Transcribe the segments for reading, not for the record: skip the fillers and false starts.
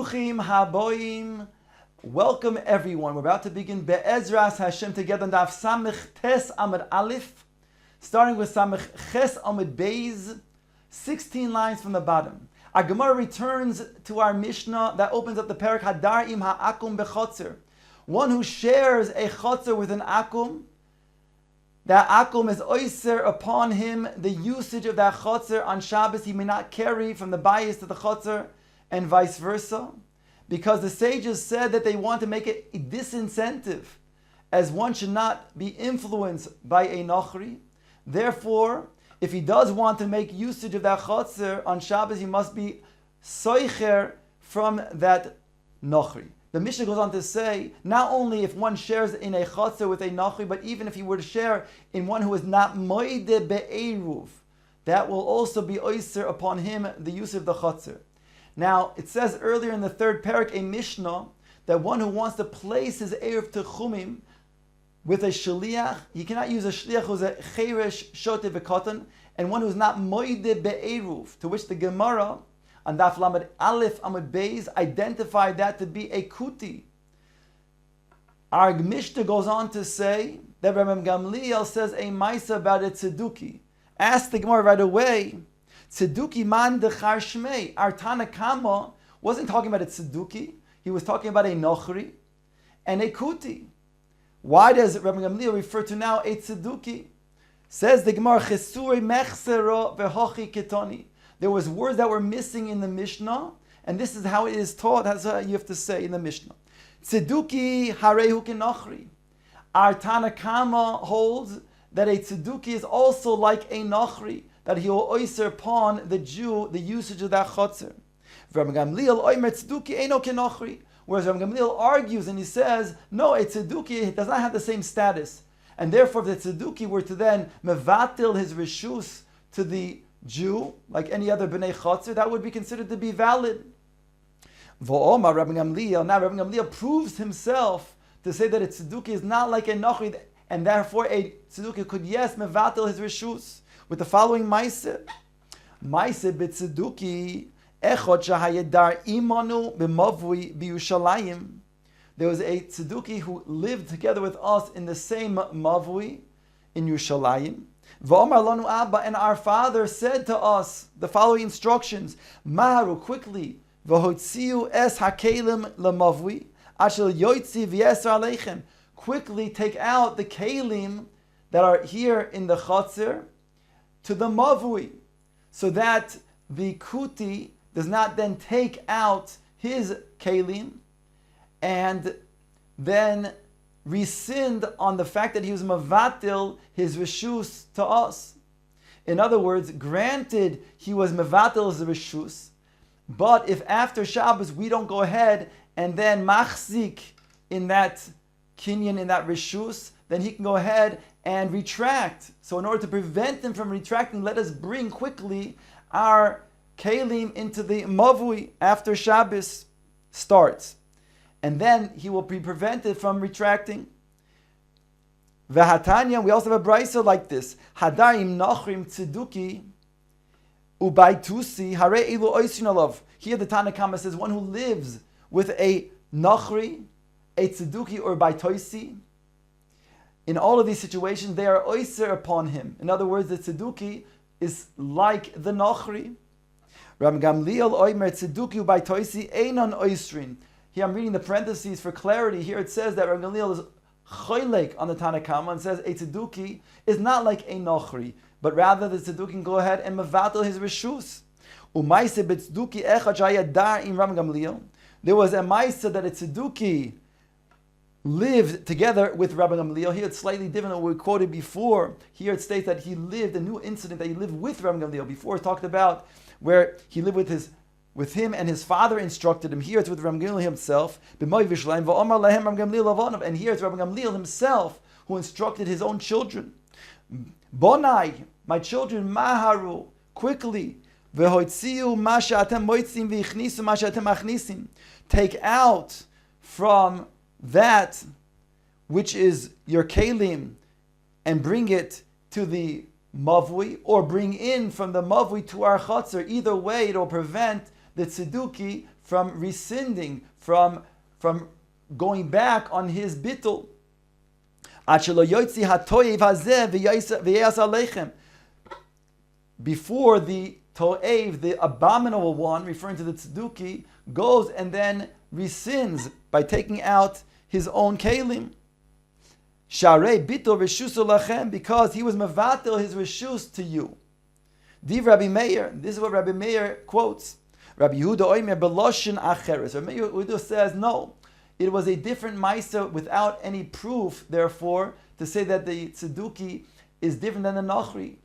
Bruchim haboim. Welcome everyone. We're about to begin Be'ezras Hashem together on Daf Samech Tes Amud Aleph, starting with Samech Ches Amud Beis, 16 lines from the bottom. Our Gemara returns to our Mishnah that opens up the parak Hadar im ha'akum bechotzer. One who shares a chotzer with an akum, that akum is oiser upon him the usage of that chotzer on Shabbos. He may not carry from the bayis to the chotzer, and vice versa, because the sages said that they want to make it a disincentive, as one should not be influenced by a nochri. Therefore, if he does want to make usage of that chotzer on Shabbos, he must be soicher from that nochri. The Mishnah goes on to say, not only if one shares in a chotzer with a nochri, but even if he were to share in one who is not moide be'eruv, that will also be oiser upon him the use of the chotzer. Now, it says earlier in the third parak, a Mishnah, that one who wants to place his Erev Techumim with a Shaliach, he cannot use a Shaliach who's a Cheresh Shote V'Katan, and one who's not Moide Be'eruv, to which the Gemara on Daf Lamed Aleph Amud Beis identified that to be a Kuti. Our Mishnah goes on to say that Rabbi Gamliel says a Maisa about a Tzeduki. Ask the Gemara right away, Tzeduki man dechar shmei. Our Tana Kama wasn't talking about a Tzeduki. He was talking about a Nochri and a Kuti. Why does Rabbi Gamliel refer to now a Tzeduki? Says the Gemara, Chesuri mechsero vehochi ketoni. There was words that were missing in the Mishnah, and this is how it is taught. That's how you have to say in the Mishnah. Tzeduki harehu kenochri. Our Tana Kama holds that a Tzeduki is also like a Nochri, that he will oyser upon the Jew the usage of that chotzer. Rabbi Gamliel oimer tzeduki eino kenochri. Whereas Rabbi Gamliel argues and he says, no, a tzeduki does not have the same status. And therefore, if the tzeduki were to then mevatil his reshus to the Jew, like any other bnei chotzer, that would be considered to be valid. V'omar Rabbi Gamliel. Now Rabbi Gamliel proves himself to say that a tzeduki is not like a nochri, and therefore a tzeduki could, yes, mevatil his reshus. With the following Maise b'tzeduki echot shahayedar imanu b'mavui b'Yushalayim. There was a tzeduki who lived together with us in the same mavui in Yushalayim. V'omar lanu abba, and our father said to us the following instructions: Maharu, quickly, v'hotziu es hakelim lemavui ashel yoitzi v'yeser aleichem. Quickly take out the kelim that are here in the chotzer to the mavui, so that the kuti does not then take out his kelim and then rescind on the fact that he was mevatil his reshus to us. In other words, granted he was mevatil his reshus, but if after Shabbos we don't go ahead and then machzik in that kinyan, in that reshus, then he can go ahead and retract. So in order to prevent him from retracting, let us bring quickly our kelim into the mavui after Shabbos starts. And then he will be prevented from retracting. V'hatanya, we also have a brisa like this. Hadarim nochrim tzeduki ubaytusi hare ilu oisin alav. Here the Tana Kama says one who lives with a nochri, a tzeduki or baitoisi, in all of these situations, they are oyser upon him. In other words, the tzeduki is like the nochri. Ram Gamliel oimer tzeduki by toisi einon oisrin. Here I'm reading the parentheses for clarity. Here it says that Ram Gamliel is choylek on the Tana Kama and says a tzeduki is not like a nochri, but rather the tzeduki can go ahead and mevatel his reshus. Umaise betzduki echad shayadar im Ram Gamliel. There was a maisa that a tzeduki lived together with Rabbi Gamliel. Here it's slightly different than what we quoted before. Here it states that he lived, a new incident that he lived with Rabbi Gamliel. Before it talked about where he lived with him and his father instructed him. Here it's with Rabbi Gamliel himself. And here it's Rabbi Gamliel himself who instructed his own children. Bonai, my children, maharu, quickly. Take out from that which is your kelim and bring it to the mavui, or bring in from the mavui to our chatzar. Either way, it will prevent the tzeduki from rescinding, from going back on his bittul. Before the to'ev, the abominable one, referring to the tzeduki, goes and then rescinds by taking out his own kelim. Sharei bittul reshuso lachem, because he was mevatel his reshus to you. Div Rabbi Meir, this is what Rabbi Meir quotes. Rabbi Yehuda oimer beloshin acheres. Rabbi Yehuda says, no, it was a different ma'isa without any proof, therefore, to say that the tzeduki is different than the nachri.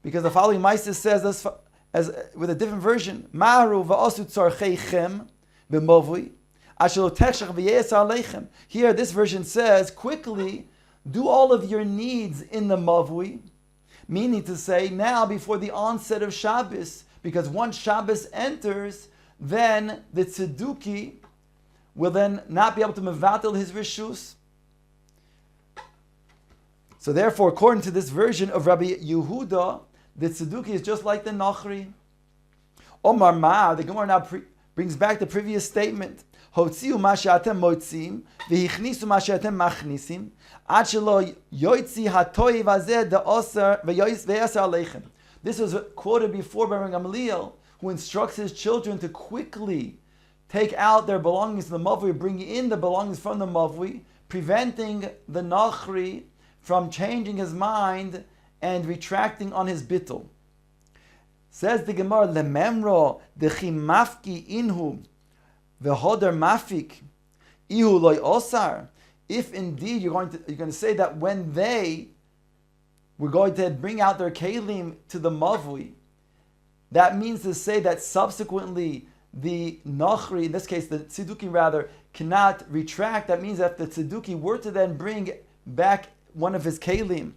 Because the following ma'isa says this as with a different version. Maharu va'asu tzarcheichem b'movui asher lo techshach v'yesar aleichem. Here, this version says, quickly do all of your needs in the mavui, meaning to say now before the onset of Shabbos, because once Shabbos enters, then the tzeduki will then not be able to mevatel his rishus. So therefore, according to this version of Rabbi Yehuda, the tzeduki is just like the nachri. Omar Ma, the Gemara now brings back the previous statement. Hotziu ma she'atem motzim, v'hichnisu ma she'atem machnisim, ad shelo yoitzi hatoiv hazeh de'oser v'yaseh aleichem. This was quoted before by Rabbi Gamliel, who instructs his children to quickly take out their belongings from the mavui, bring in the belongings from the mavui, preventing the nachri from changing his mind and retracting on his bittul. Says the Gemara, lememro dechi mafki inhu v'hoder mafik ihu loy osar. If indeed you're going to say that when they were going to bring out their kelim to the mavui, that means to say that subsequently the nachri, in this case the tzeduki rather, cannot retract. That means that if the tzeduki were to then bring back one of his kelim,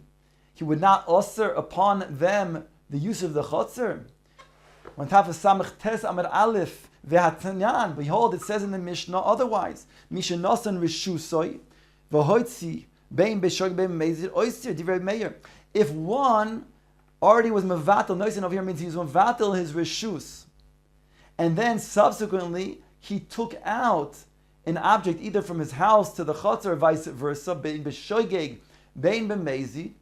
he would not osir upon them the use of the chotzer. On top of Samach Tes Amar Aleph ve'hatanyan, behold, it says in the Mishnah otherwise. Misha nosan rishusoi v'hoitzi bein b'shog bein mezir oisir divrei meir. If one already was mevatel, noisen over here means he was mevatel his rishus, and then subsequently he took out an object either from his house to the chotzer or vice versa, bein b'shogeg bein b'mezir.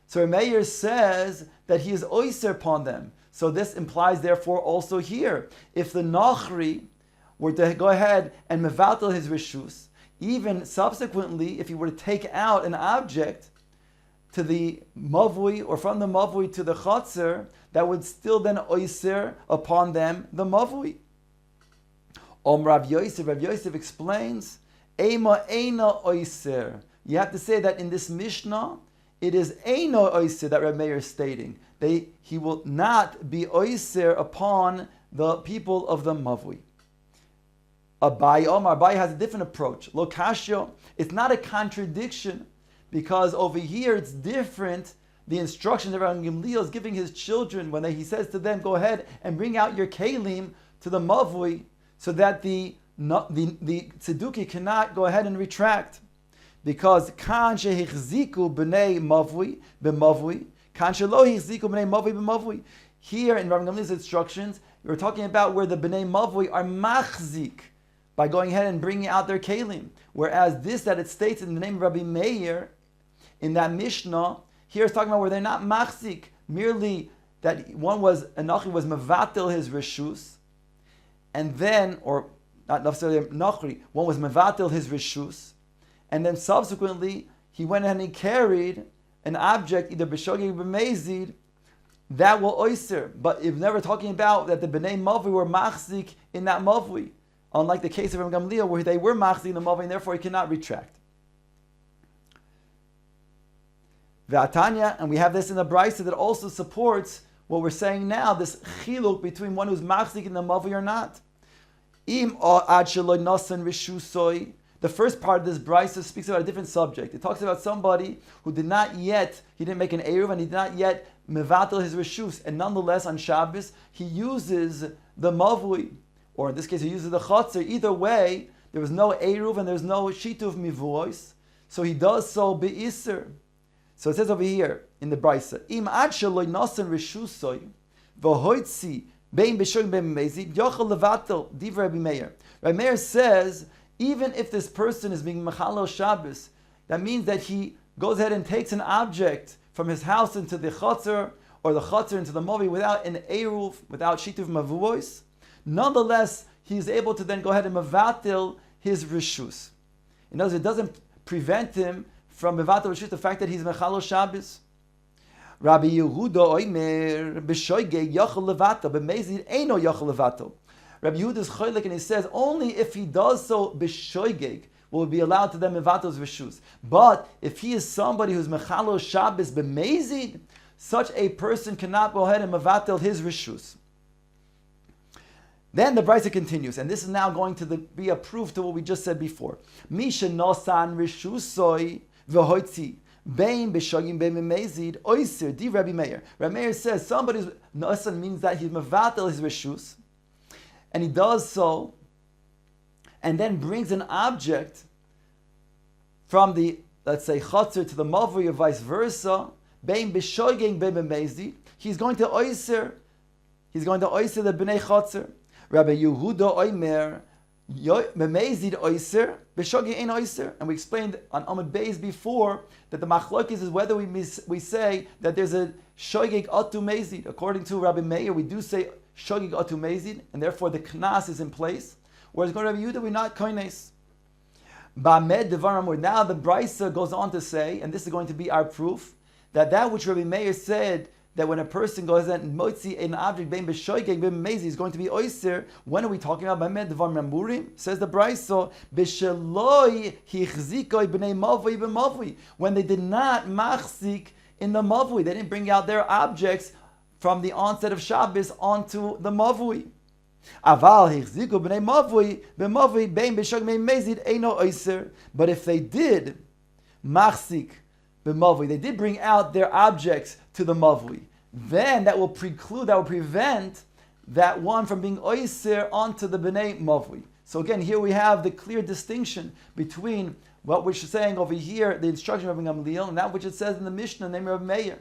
So Meir says that he is oiser upon them. So this implies, therefore, also here, if the nachri were to go ahead and mevatel his rishus, even subsequently, if he were to take out an object to the mavui or from the mavui to the chotzer, that would still then oiser upon them the mavui. Rav Yosef explains, Eima eina oiser. You have to say that in this Mishnah, it is eino oiser that Reb Meir is stating. He will not be oiser upon the people of the mavui. Abai has a different approach. Lo kashyo, it's not a contradiction, because over here it's different. The instruction that Rabbi Gamliel is giving his children when he says to them, go ahead and bring out your kelim to the mavui, so that the tzeduki cannot go ahead and retract. Because kan shehichziku b'nei mavui b'mavui, kan shelo hichziku b'nei mavui b'mavui. Here in Rabbi Gamliel's instructions, we're talking about where the b'nei mavui are machzik by going ahead and bringing out their kelim. Whereas this that it states in the name of Rabbi Meir in that Mishnah, here it's talking about where they're not machzik, merely that one was Anachi was mevatel his rishus, and then, or not necessarily Nachri, one was mevatel his rishus, and then subsequently he went ahead and he carried an object, either b'shogeg or b'mezid, that will oiser. But if never talking about that the b'nei mavui were machzik in that mavui, unlike the case of Rabbi Gamliel where they were machzik in the mavui and therefore he cannot retract. V'atanya, and we have this in the Brisa that also supports what we're saying now, this chiluk between one who's machzik in the mavui or not. Im ad shelo nasan rishusoi. The first part of this Brisa speaks about a different subject. It talks about somebody who did not yet, he didn't make an Eruv and he did not yet mevatel his reshus, and nonetheless on Shabbos he uses the mavui, or in this case he uses the chotzer. Either way, there was no Eruv and there's no shituv mivuos, so he does so be'isr. So it says over here in the Brisa, Im ad shelo nasan reshusoi v'hoitzi bein b'shogeg bein b'mezid yochel levatel divrei Rabbi Meir. Rabbi Meir says, even if this person is being Mechalel Shabbos, that means that he goes ahead and takes an object from his house into the Chotzer, or the Chotzer into the Mavi without an Eruv, without Shituv Mavuos. Nonetheless, he's able to then go ahead and Mevatil his Rishus. In other words, it doesn't prevent him from Mevatil Rishus, the fact that he's Mechalel Shabbos. Rabbi Yehuda Oimer b'shoigeg yachol levatel b'mezid eino yachol levatel. Rabbi Yehuda is choylek and he says only if he does so b'shoigeg will be allowed to then mevatel rishus. But if he is somebody who's mechalel Shabbos b'mezid, such a person cannot go ahead and mevatel his rishus. Then the Brisa continues, and this is now going to be a proof to what we just said before. Misha nosan rishusoi v'hoitzi. Bein b'shogim bein b'mezid oiser di Rabbi Meir. Rabbi Meir says somebody's nosan means that he's mevatel his rishus, and he does so, and then brings an object from the, let's say, chotzer to the mavri or vice versa. Bein b'shogim bein b'mezid. He's going to oiser the b'nei chotzer. Rabbi Yehuda Oimer. Memezid oiser, b'shogeg ein oiser, and we explained on Amud Beis before that the machlokes is whether we say that there's a shogeg atu mezid. According to Rabbi Meir, we do say shogeg atu mezid, and therefore the knas is in place. Whereas according to Rabbi Yehuda, we're not koines. Ba'med devar amur. Now the Brisa goes on to say, and this is going to be our proof, that which Rabbi Meir said, that when a person goes and motzi an object bein b'shoigeg bein mezi is going to be oiser. When are we talking about? B'med devar memurim, says the Brisa, b'sheloi hichzikoi b'nei mavui b'mavui. When they did not machzik in the mavui, they didn't bring out their objects from the onset of Shabbos onto the mavui. Aval hichziku b'nei mavui b'mavui bein b'shoigeg bein mezi eino oiser. But if they did machzik b'mavui, they did bring out their objects to the mavui, then that will prevent that one from being oiser onto the b'nei mavui. So again, here we have the clear distinction between what we're saying over here, the instruction of Rabbi Gamliel, and that which it says in the Mishnah, named Rabbi Meir.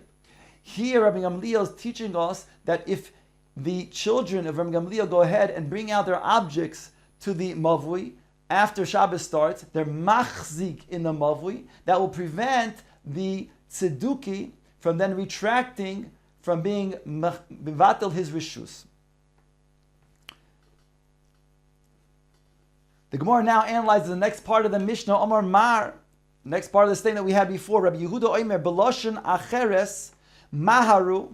Here, Rabbi Gamliel is teaching us that if the children of Rabbi Gamliel go ahead and bring out their objects to the mavui after Shabbos starts, they're machzik in the mavui, that will prevent the tzeduki from then retracting from being mevatel his rishus. The Gemara now analyzes the next part of the Mishnah, Omar Mar, next part of the statement that we had before. Rabbi Yehuda Omer beloshen acheres maharu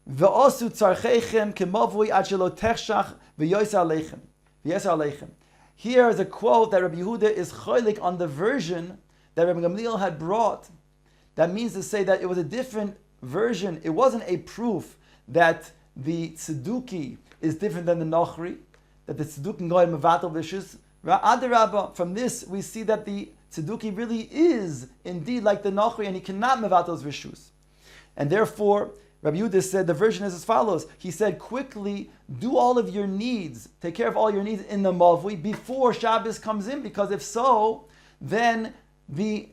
ve'osu tzarcheichem kemavui ad shelo techshach ve'yoser aleichem. Here is a quote that Rabbi Yehuda is cholik on the version that Rabbi Gamliel had brought. That means to say that it was a different version. It wasn't a proof that the tzeduki is different than the nochri, that the tzeduki can go ahead and mevatel v'shus. Adarabba, from this we see that the tzeduki really is indeed like the nochri, and he cannot mevatel v'shus. And therefore, Rabbi Yehuda said the version is as follows. He said, quickly do all of your needs, take care of all your needs in the mavui before Shabbos comes in, because if so, then the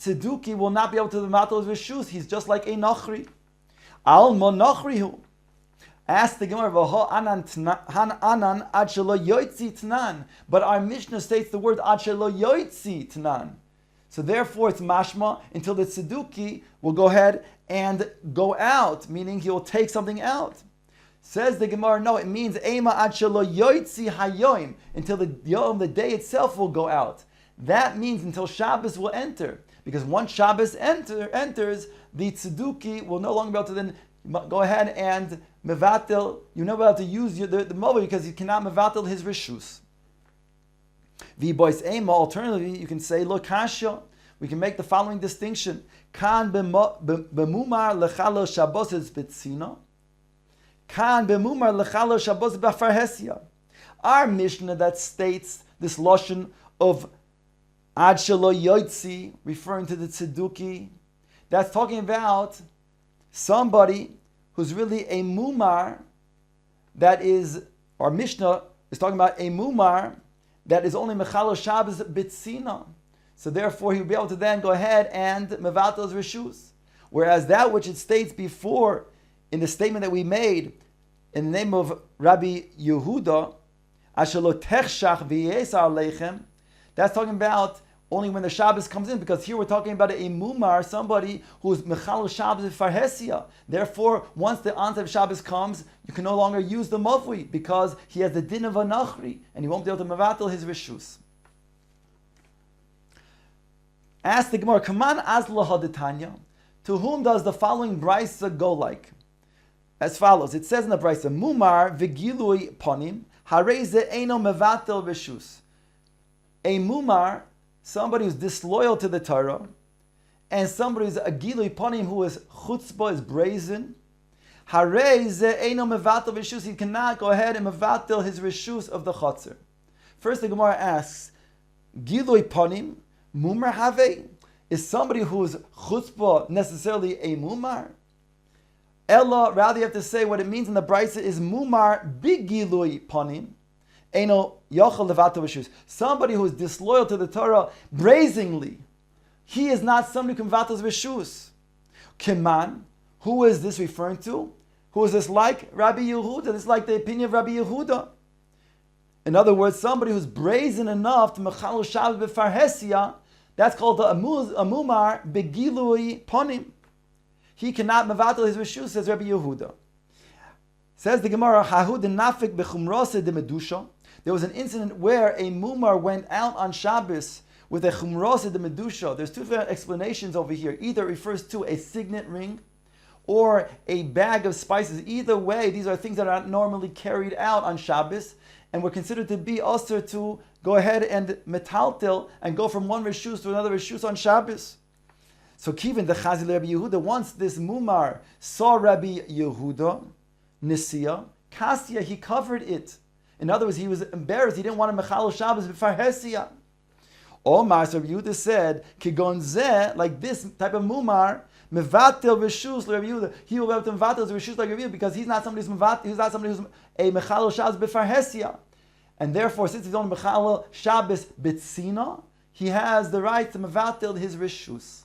tzeduki will not be able to mevatel his rishus. He's just like a nachri. Al mo nachrihu. Ask the Gemara, anan ad shelo yoitzi tnan. But our Mishnah states the word ad shelo yoitzi tnan. So therefore it's mashma until the tzeduki will go ahead and go out, meaning he will take something out. Says the Gemara, no, it means ema ad shelo yoitzi hayoim, until the yom, the day itself, will go out. That means until Shabbos will enter. Because once Shabbos enters, the tzeduki will no longer be able to then go ahead and mevatel. You're not able to use the mavui because he cannot mevatel his rishus. V'bois ema, alternatively, you can say lo kasha. We can make the following distinction: kan b'mumar lechalo shabbos betzina, kan b'mumar lechalo shabbos b'farhesia. Our Mishnah that states this lashon of ad shelo yotzi, referring to the tzeduki, that's talking about somebody who's really a mumar, that is, our Mishnah is talking about a mumar that is only mechalo Shabbos bitzina. So therefore he will be able to then go ahead and mevatel rishus. Whereas that which it states before in the statement that we made in the name of Rabbi Yehuda, Asher lo techshach v'yesar aleichem. That's talking about only when the Shabbos comes in, because here we're talking about a mumar, somebody who is mechal Shabbos farhesia. Therefore, once the onset of Shabbos comes, you can no longer use the mavui because he has the din of a nachri and he won't be able to mevatel his rishus. Ask the Gemara, Kaman azla haditanya, to whom does the following brisa go like? As follows, it says in the brisa, Mumar v'gilui ponim, hareze eino mevatel rishus. A mumar, somebody who's disloyal to the Torah, and somebody who's a gilui ponim, who is chutzpah, is brazen, hareze eino mevatel rishus, he cannot go ahead and mevatel his rishus of the chotzer. First the Gemara asks, gilui ponim, mumar have, is somebody who is chutzpah necessarily a mumar? Ella, rather you have to say what it means in the brisa is mumar bigilui ponim, eno yochel levatel rishus. Somebody who is disloyal to the Torah brazenly, he is not somebody who can vatel his rishus. Kiman, who is this referring to? Who is this like? Rabbi Yehuda. This is like the opinion of Rabbi Yehuda. In other words, somebody who's brazen enough to mechal Shabbos b'farhesia, that's called the amumar begilui ponim. He cannot mevatel his rishus, says Rabbi Yehuda. Says the Gemara, Hahu de nafik bechumrose de medusha. There was an incident where a mumar went out on Shabbos with a chumrose de medusha. There's two different explanations over here. Either it refers to a signet ring or a bag of spices. Either way, these are things that are not normally carried out on Shabbos and were considered to be also to go ahead and metaltel and go from one rishus to another rishus on Shabbos. So Kivin the Chazil Rabbi Yehuda, once this mumar saw Rabbi Yehuda, Nisiya, Kasya, he covered it. In other words, he was embarrassed. He didn't want to mechal Shabbos b'far hesia. Omar, so Rabbi Yehuda said, Kigon zeh, like this type of mumar, mevatel rishus Rabbi Yehuda. He will be able to mevatel his rishus like Rabbi Yehuda because he's not somebody who's a mechal Shabbos b'far hesia. And therefore, since he's on mechal Shabbos b'tzina, he has the right to mevatel his rishus.